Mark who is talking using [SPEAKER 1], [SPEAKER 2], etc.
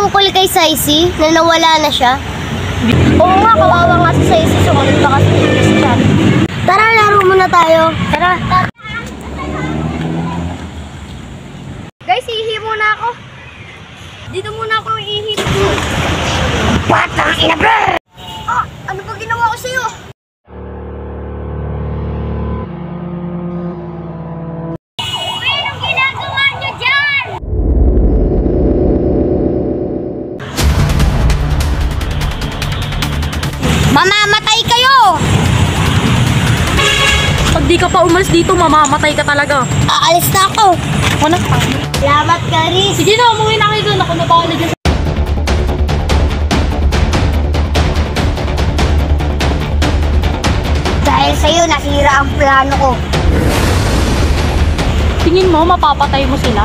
[SPEAKER 1] tungkol kay Saisi na nawala na siya? Oo nga, kawawa nga si Saisi. Sumunod pa kasi yung chat. Tara, laro muna tayo. Tara. Guys, ihi muna ako. Dito muna ako ihi. Batang ina, bro! Ah, ano ba ginawa ko sa'yo? Anong ginagawa niyo dyan? Mamamatay kayo!
[SPEAKER 2] Pag di ka pa umalis dito, mamamatay ka talaga.
[SPEAKER 1] Aalis na ako.
[SPEAKER 2] Ako na.
[SPEAKER 1] Salamat, Karis.
[SPEAKER 2] Sige na, umuwi na kayo doon. Ako na pa ulit dyan.
[SPEAKER 1] Dahil sa'yo, nasira ang plano ko.
[SPEAKER 2] Tingin mo, mapapatay mo sila?